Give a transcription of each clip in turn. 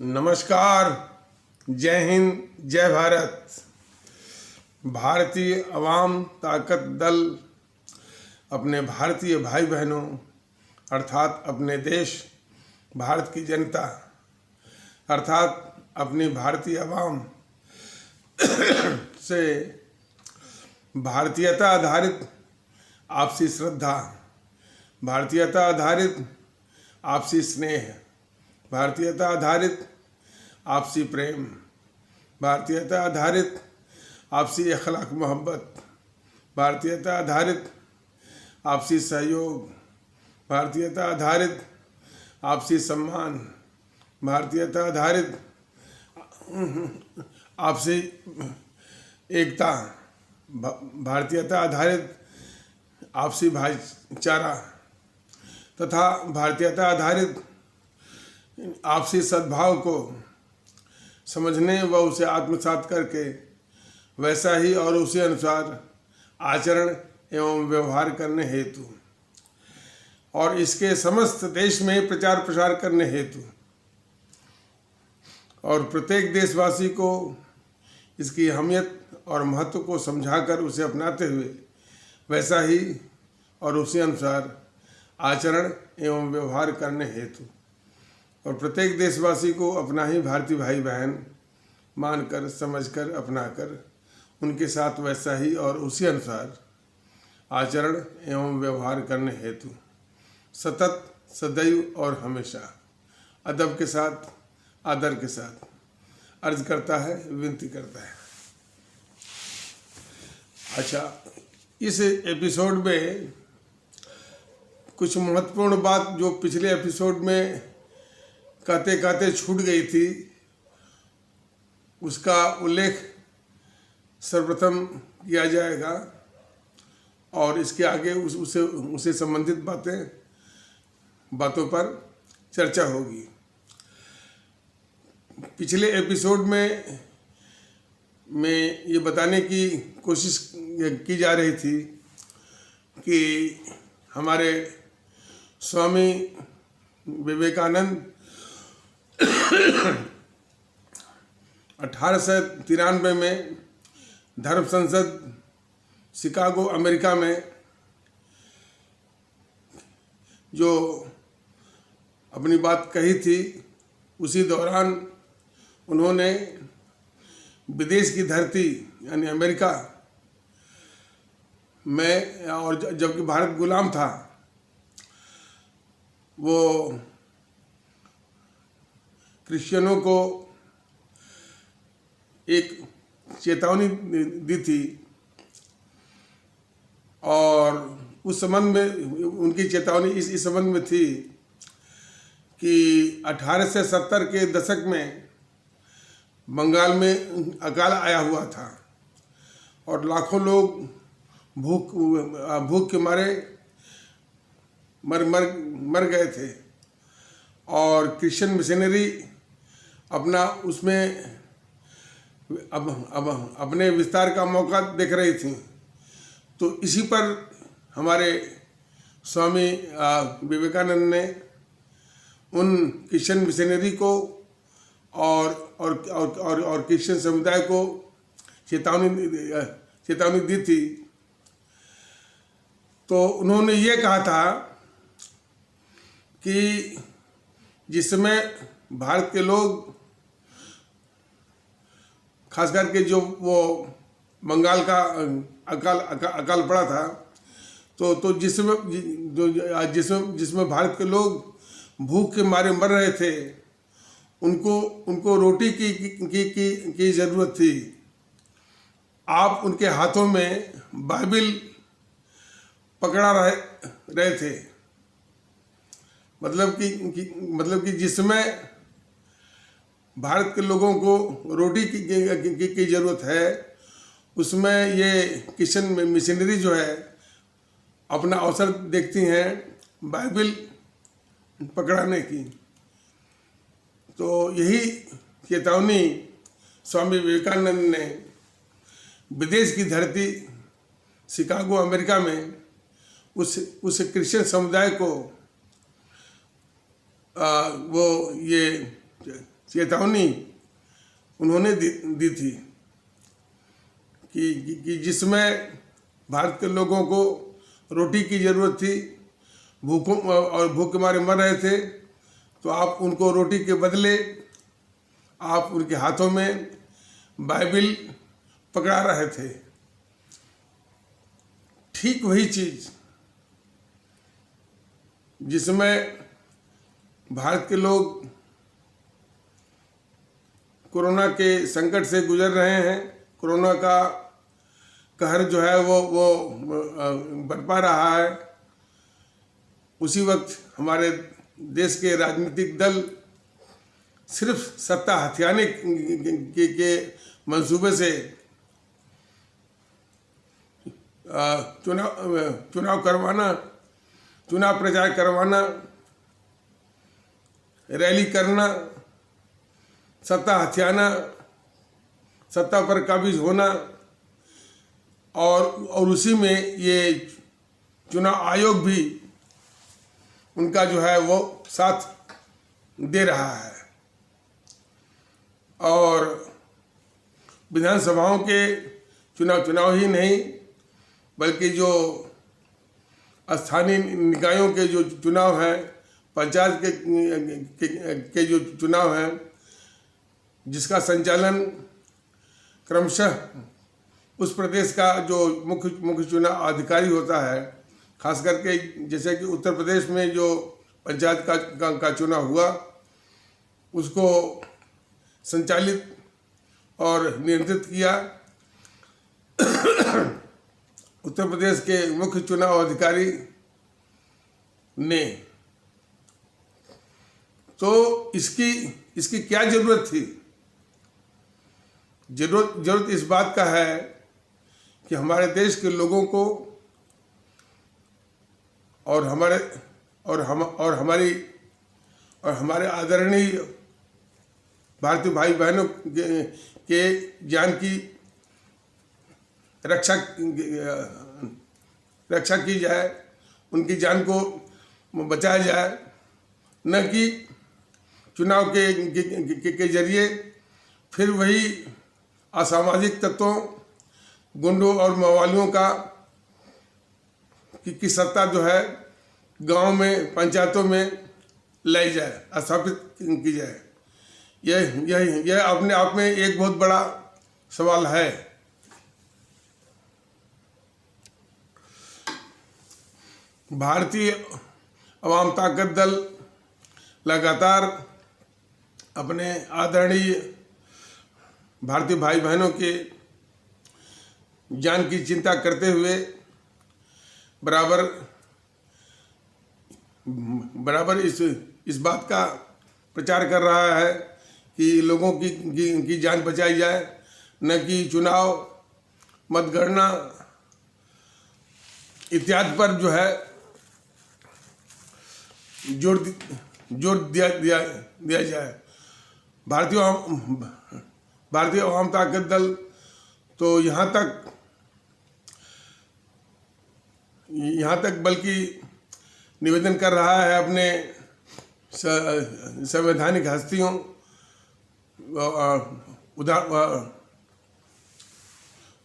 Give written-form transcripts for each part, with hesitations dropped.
नमस्कार, जय हिंद, जय भारत। भारतीय अवाम ताकत दल अपने भारतीय भाई बहनों अर्थात अपने देश भारत की जनता अर्थात अपनी भारतीय अवाम से भारतीयता आधारित आपसी श्रद्धा, भारतीयता आधारित आपसी स्नेह, भारतीयता आधारित आपसी प्रेम, भारतीयता आधारित आपसी अखलाक मोहब्बत, भारतीयता आधारित आपसी सहयोग, भारतीयता आधारित आपसी सम्मान, भारतीयता आधारित आपसी एकता, भारतीयता आधारित आपसी भाईचारा तथा भारतीयता आधारित आपसी सद्भाव को समझने व उसे आत्मसात करके वैसा ही और उसी अनुसार आचरण एवं व्यवहार करने हेतु और इसके समस्त देश में प्रचार प्रसार करने हेतु और प्रत्येक देशवासी को इसकी अहमियत और महत्व को समझाकर उसे अपनाते हुए वैसा ही और उसी अनुसार आचरण एवं व्यवहार करने हेतु और प्रत्येक देशवासी को अपना ही भारतीय भाई बहन मानकर समझकर अपनाकर उनके साथ वैसा ही और उसी अनुसार आचरण एवं व्यवहार करने हेतु सतत सदैव और हमेशा अदब के साथ आदर के साथ अर्ज करता है, विनती करता है। अच्छा, इस एपिसोड में कुछ महत्वपूर्ण बात जो पिछले एपिसोड में कहते कहते छूट गई थी उसका उल्लेख सर्वप्रथम किया जाएगा और इसके आगे उससे संबंधित बातों पर चर्चा होगी। पिछले एपिसोड में ये बताने की कोशिश की जा रही थी कि हमारे स्वामी विवेकानंद 1893 में धर्म संसद शिकागो अमेरिका में जो अपनी बात कही थी उसी दौरान उन्होंने विदेश की धरती यानी अमेरिका में और जबकि भारत गुलाम था वो क्रिश्चियनों को एक चेतावनी दी थी और उस संबंध में उनकी चेतावनी इस संबंध में थी कि 1870 के दशक में बंगाल में अकाल आया हुआ था और लाखों लोग भूख के मारे मर गए थे और क्रिश्चियन मिशनरी अपना उसमें अब अपने विस्तार का मौका देख रही थी। तो इसी पर हमारे स्वामी विवेकानंद ने उन क्रिश्चियन मिशनरी को और क्रिश्चियन समुदाय को चेतावनी दी थी। तो उन्होंने ये कहा था कि जिस समय भारत के लोग खास करके जो वो बंगाल का अकाल पड़ा था तो जिसमें भारत के लोग भूख के मारे मर रहे थे उनको रोटी की ज़रूरत थी। आप उनके हाथों में बाइबिल पकड़ा रहे थे। मतलब कि जिसमें भारत के लोगों को रोटी की ज़रूरत है उसमें ये क्रिश्चियन मिशनरी जो है अपना अवसर देखती हैं बाइबिल पकड़ाने की। तो यही चेतावनी स्वामी विवेकानंद ने विदेश की धरती शिकागो अमेरिका में उस क्रिश्चियन समुदाय को वो ये चेतावनी उन्होंने दी थी कि जिसमें भारत के लोगों को रोटी की ज़रूरत थी, भूख के मारे मर रहे थे, तो आप उनको रोटी के बदले आप उनके हाथों में बाइबिल पकड़ा रहे थे। ठीक वही चीज़ जिसमें भारत के लोग कोरोना के संकट से गुजर रहे हैं, कोरोना का कहर जो है वो बरपा रहा है, उसी वक्त हमारे देश के राजनीतिक दल सिर्फ सत्ता हथियाने के मंसूबे से चुनाव करवाना, चुनाव प्रचार करवाना, रैली करना, सत्ता हथियाना, सत्ता पर काबिज होना, और उसी में ये चुनाव आयोग भी उनका जो है वो साथ दे रहा है। और विधानसभाओं के चुनाव ही नहीं, बल्कि जो स्थानीय निकायों के जो चुनाव हैं, पंचायत के जो चुनाव हैं, जिसका संचालन क्रमशः उस प्रदेश का जो मुख्य चुनाव अधिकारी होता है, खास करके जैसे कि उत्तर प्रदेश में जो पंचायत का चुनाव हुआ, उसको संचालित और नियंत्रित किया उत्तर प्रदेश के मुख्य चुनाव अधिकारी ने। तो इसकी क्या जरूरत थी? जरूरत इस बात का है कि हमारे देश के लोगों को और हमारे आदरणीय भारतीय भाई बहनों के जान की रक्षा की जाए, उनकी जान को बचाया जाए, न कि चुनाव के जरिए फिर वही असामाजिक तत्वों, गुंडों और मवालियों की सत्ता जो है गांव में, पंचायतों में लाई जाए, स्थापित की जाए। यह अपने आप में एक बहुत बड़ा सवाल है। भारतीय अवाम ताकत दल लगातार अपने आदरणीय भारतीय भाई बहनों के जान की चिंता करते हुए बराबर इस बात का प्रचार कर रहा है कि लोगों की जान बचाई जाए, न कि चुनाव, मतगणना इत्यादि पर जो है जोर दिया जाए। भारतीय अवाम ताकत दल तो यहाँ तक बल्कि निवेदन कर रहा है अपने संवैधानिक हस्तियों,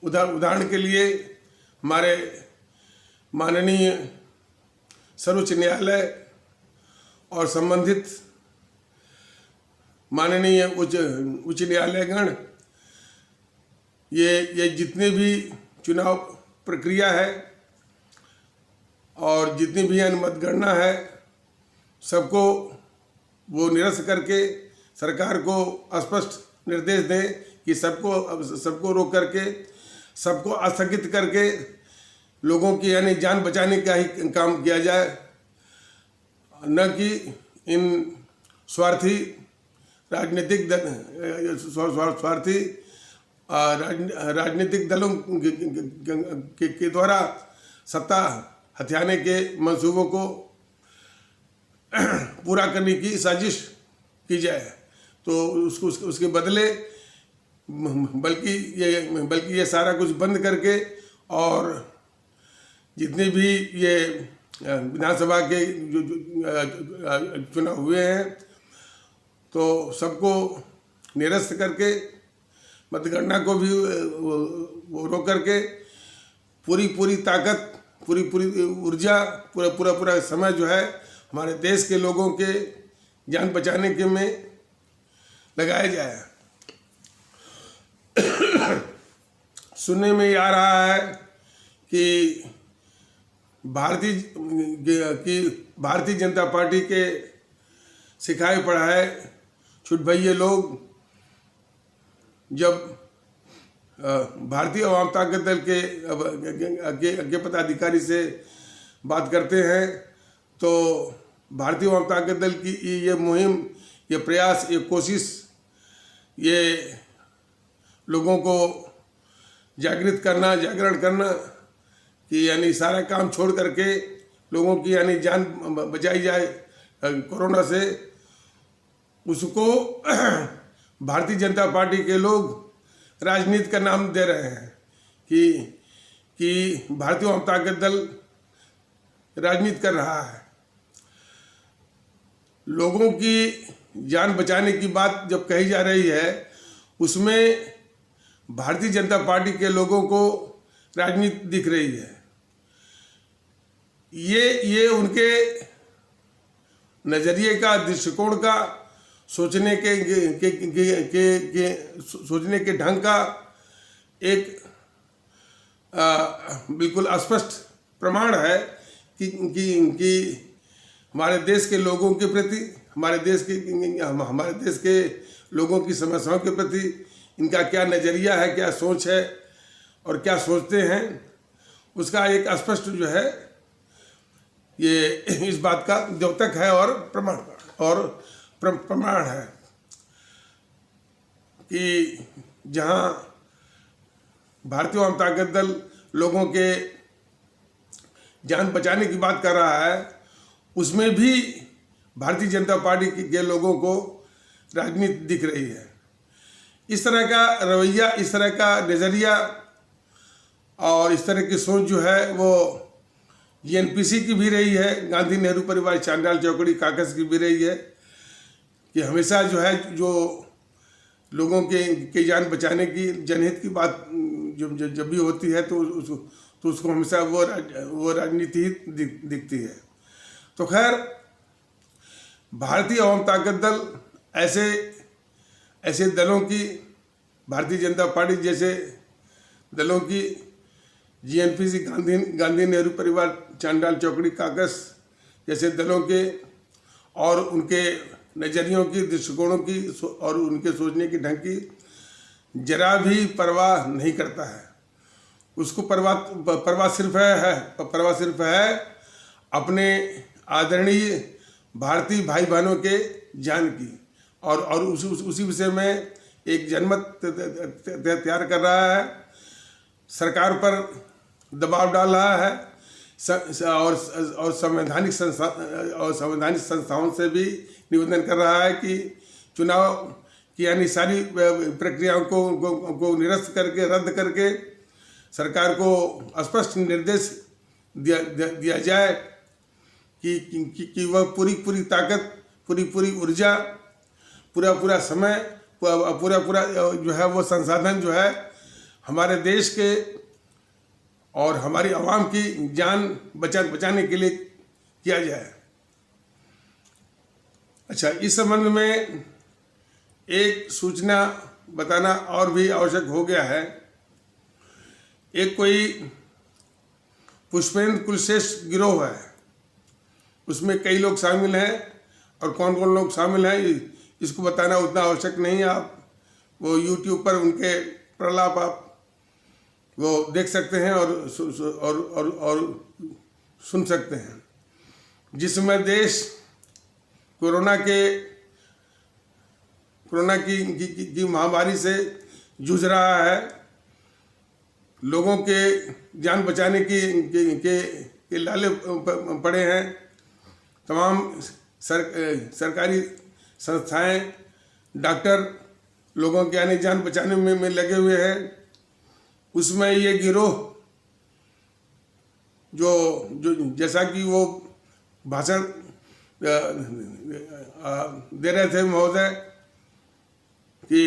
उदाहरण के लिए हमारे माननीय सर्वोच्च न्यायालय और संबंधित माननीय उच्च न्यायालयगण, ये जितने भी चुनाव प्रक्रिया है और जितनी भी मतगणना है, सबको वो निरस्त करके सरकार को स्पष्ट निर्देश दें कि सबको रोक करके, सबको स्थगित करके लोगों की यानी जान बचाने का ही काम किया जाए, न कि इन स्वार्थी राजनीतिक दलों के द्वारा सत्ता हथियाने के मंसूबों को पूरा करने की साजिश की जाए। तो उसके बदले बल्कि ये सारा कुछ बंद करके और जितने भी ये विधानसभा के जो चुनाव हुए हैं, तो सबको निरस्त करके मतगणना को भी वो रोक करके पूरी ताकत, पूरी ऊर्जा, पूरा समय जो है हमारे देश के लोगों के जान बचाने के में लगाया जाए। सुनने में आ रहा है कि भारतीय जनता पार्टी के सिखाए पढ़ाए छुट भइये लोग जब भारतीय आवाम ताकत दल के पदाधिकारी से बात करते हैं तो भारतीय आवाम ताकत दल की ये मुहिम, ये प्रयास, ये कोशिश, ये लोगों को जागरण करना कि यानी सारा काम छोड़ करके लोगों की यानी जान बचाई जाए कोरोना से, उसको भारतीय जनता पार्टी के लोग राजनीति का नाम दे रहे हैं कि भारतीय आवाम ताकत दल राजनीति कर रहा है। लोगों की जान बचाने की बात जब कही जा रही है उसमें भारतीय जनता पार्टी के लोगों को राजनीति दिख रही है। ये उनके नज़रिए का, दृष्टिकोण का, सोचने के ढंग का एक बिल्कुल स्पष्ट प्रमाण है कि हमारे देश के लोगों के प्रति, हमारे देश के लोगों की समस्याओं के प्रति इनका क्या नज़रिया है, क्या सोच है और क्या सोचते हैं, उसका एक स्पष्ट जो है ये इस बात का द्योतक है और प्रमाण है कि जहां भारतीय आवाम ताकत दल लोगों के जान बचाने की बात कर रहा है, उसमें भी भारतीय जनता पार्टी के लोगों को राजनीति दिख रही है। इस तरह का रवैया, इस तरह का नज़रिया और इस तरह की सोच जो है वो जीएनपीसी की भी रही है, गांधी नेहरू परिवार चांडाल चौकड़ी काकस की भी रही है कि हमेशा जो है जो लोगों के जान बचाने की, जनहित की बात जब भी होती है तो उसको हमेशा वो राजनीति ही दिखती है। तो खैर, भारतीय आवाम ताकत दल ऐसे दलों की, भारतीय जनता पार्टी जैसे दलों की, जीएनपीसी गांधी नेहरू परिवार चांडाल चौकड़ी काकस जैसे दलों के और उनके नज़रियों की, दृष्टिकोणों की और उनके सोचने की ढंग की जरा भी परवाह नहीं करता है। उसको परवाह सिर्फ है अपने आदरणीय भारतीय भाई बहनों के जान की और उसी विषय में एक जनमत तैयार कर रहा है, सरकार पर दबाव डाल रहा है और संवैधानिक संस्थाओं से भी निवेदन कर रहा है कि चुनाव की यानी सारी प्रक्रियाओं को निरस्त करके, रद्द करके सरकार को स्पष्ट निर्देश दिया जाए कि वह पूरी ताकत, पूरी ऊर्जा, पूरा समय, पूरा जो है वो संसाधन जो है हमारे देश के और हमारी आवाम की जान बचाने के लिए किया जाए। अच्छा, इस संबंध में एक सूचना बताना और भी आवश्यक हो गया है। एक कोई पुष्पेंद्र कुलश्रेष्ठ गिरोह है, उसमें कई लोग शामिल हैं और कौन कौन लोग शामिल हैं इसको बताना उतना आवश्यक नहीं है। आप वो YouTube पर उनके प्रलाप आप वो देख सकते हैं और सुन सकते हैं। जिसमें देश कोरोना की महामारी से जूझ रहा है, लोगों के जान बचाने के लाले पड़े हैं, तमाम सरकारी संस्थाएं, डॉक्टर लोगों के यानी जान बचाने में लगे हुए हैं। उसमें ये गिरोह जो जैसा कि वो भाषण दे रहे थे महोदय कि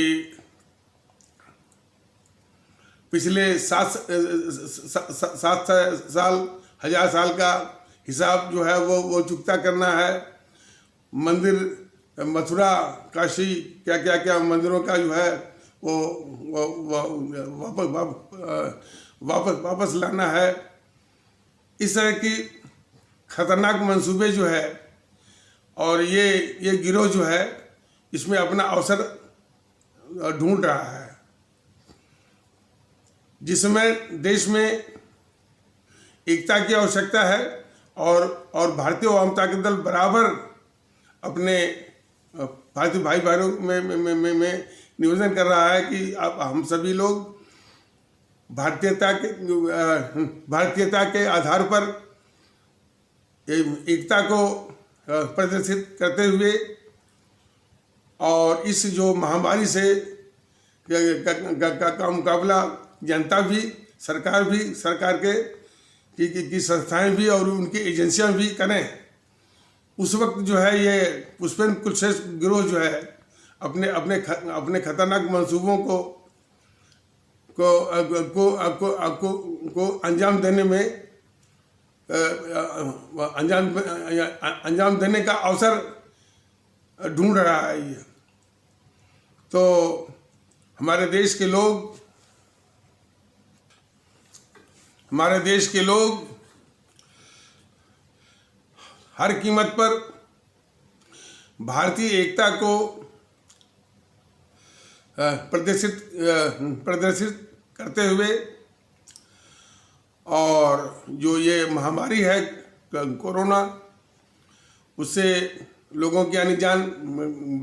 पिछले 1000 साल का हिसाब जो है वो चुकता करना है। मंदिर मथुरा काशी क्या क्या क्या मंदिरों का जो है वो वापस लाना है। इस तरह की खतरनाक मंसूबे जो है और ये गिरोह जो है इसमें अपना अवसर ढूंढ रहा है, जिसमें देश में एकता की आवश्यकता है और भारतीय वामता के दल बराबर अपने भारतीय भाई बहनों में निवेदन कर रहा है कि अब हम सभी लोग भारतीयता के आधार पर एकता को प्रदर्शित करते हुए और इस जो महामारी से का मुकाबला जनता भी, सरकार भी, सरकार की संस्थाएं भी और उनकी एजेंसियां भी करें। उस वक्त जो है ये पुष्पेंद्र कुलश्रेष्ठ गिरोह जो है अपने खतरनाक मंसूबों को अंजाम देने में अंजाम देने का अवसर ढूंढ रहा है ये। तो हमारे देश के लोग हर कीमत पर भारतीय एकता को प्रदर्शित करते हुए और जो ये महामारी है कोरोना, उससे लोगों की आनी जान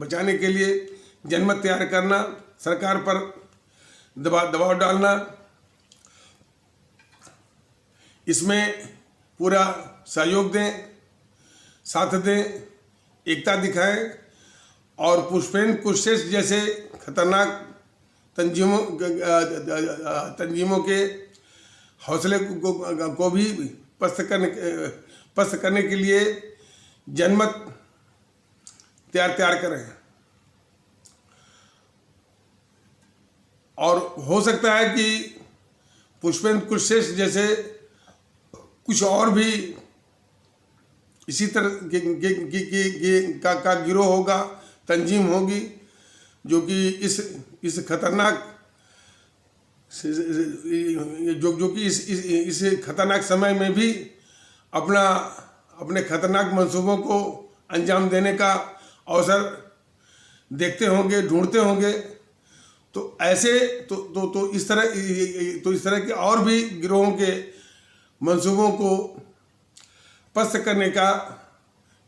बचाने के लिए जनमत तैयार करना, सरकार पर दबाव डालना, इसमें पूरा सहयोग दें, साथ दें, एकता दिखाएं और पुष्पेंद्र कुलश्रेष्ठ जैसे खतरनाक तंजीमों के हौसले को भी पस्त करने के लिए जनमत तैयार करें। और हो सकता है कि पुष्पेंद्र कुलश्रेष्ठ जैसे कुछ और भी इसी तरह का गिरोह होगा, तंजीम होगी, जो कि इस खतरनाक इस खतरनाक समय में भी अपने खतरनाक मंसूबों को अंजाम देने का अवसर देखते होंगे, ढूंढते होंगे। तो ऐसे तो इस तरह के और भी गिरोहों के मंसूबों को पस्त करने का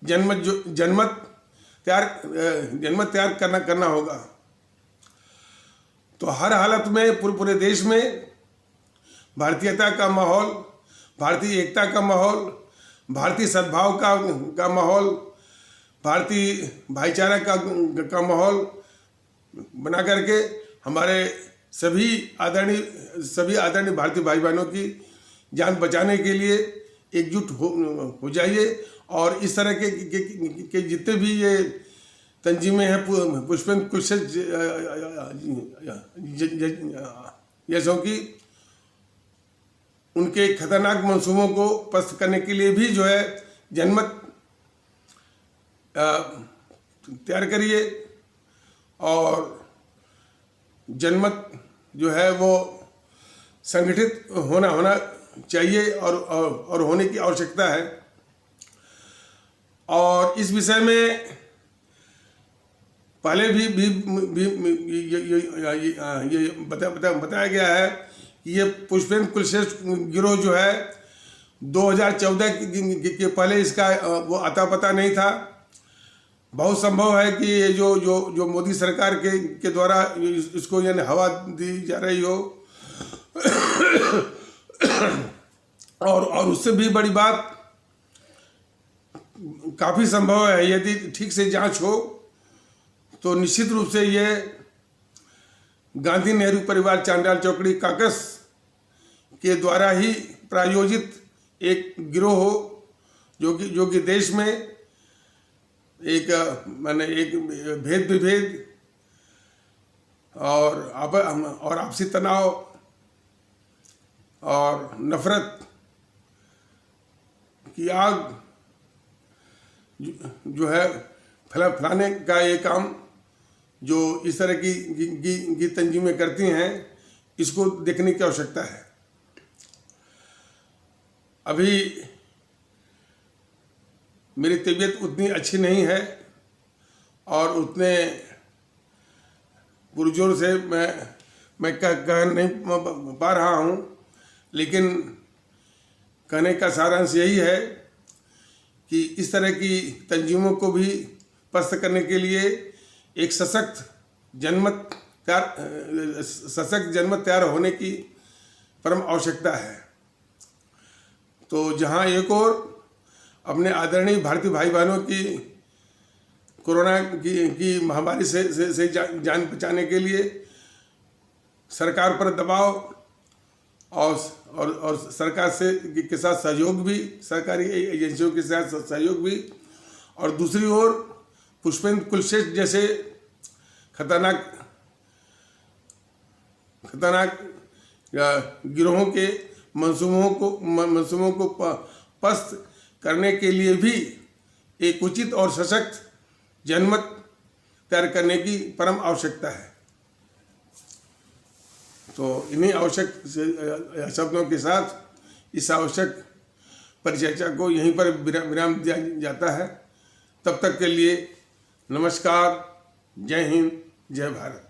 जनमत तैयार करना होगा। तो हर हालत में पूरे देश में भारतीयता का माहौल, भारतीय एकता का माहौल, भारतीय सद्भाव का माहौल, भारतीय भाईचारा का माहौल बना करके हमारे सभी आदरणीय भारतीय भाई बहनों की जान बचाने के लिए एकजुट हो जाइए। और इस तरह के जितने भी ये तंजीमें हैं पुष्पेंद्र कुलश्रेष्ठ जैसों की, उनके खतरनाक मंसूबों को पस्त करने के लिए भी जो है जनमत तैयार करिए और जनमत जो है वो संगठित होना चाहिए और होने की आवश्यकता है। और इस विषय में पहले भी ये बताया गया है कि ये पुष्पेंद्र कुलश्रेष्ठ गिरोह जो है 2014 के पहले इसका वो अता पता नहीं था। बहुत संभव है कि ये जो मोदी सरकार के द्वारा इसको यानी हवा दी जा रही हो और उससे भी बड़ी बात काफ़ी संभव है, यदि ठीक से जांच हो तो निश्चित रूप से ये गांधी नेहरू परिवार चांडाल चौकड़ी काकस के द्वारा ही प्रायोजित एक गिरोह हो जो कि देश में एक माने एक भेद विभेद और आपसी तनाव और नफरत की आग जो है फैलाने का ये काम जो इस तरह की तंजीमें करती हैं, इसको देखने की आवश्यकता है। अभी मेरी तबीयत उतनी अच्छी नहीं है और उतने पुरजोर से मैं कह नहीं पा रहा हूँ, लेकिन कहने का सारांश यही है कि इस तरह की तंजीमों को भी पस्त करने के लिए एक सशक्त जनमत तैयार होने की परम आवश्यकता है। तो जहाँ एक और अपने आदरणीय भारतीय भाई बहनों की कोरोना की महामारी से जान बचाने के लिए सरकार पर दबाव और सरकार के साथ सहयोग भी, सरकारी एजेंसियों के साथ सहयोग भी, और दूसरी ओर पुष्पेंद्र कुलश्रेष्ठ जैसे खतरनाक गिरोहों के मंसूबों को पस्त करने के लिए भी एक उचित और सशक्त जनमत तैयार करने की परम आवश्यकता है। तो इन्हीं आवश्यक शब्दों के साथ इस आवश्यक परिचर्चा को यहीं पर विराम दिया जाता है। तब तक के लिए नमस्कार, जय हिंद, जय भारत।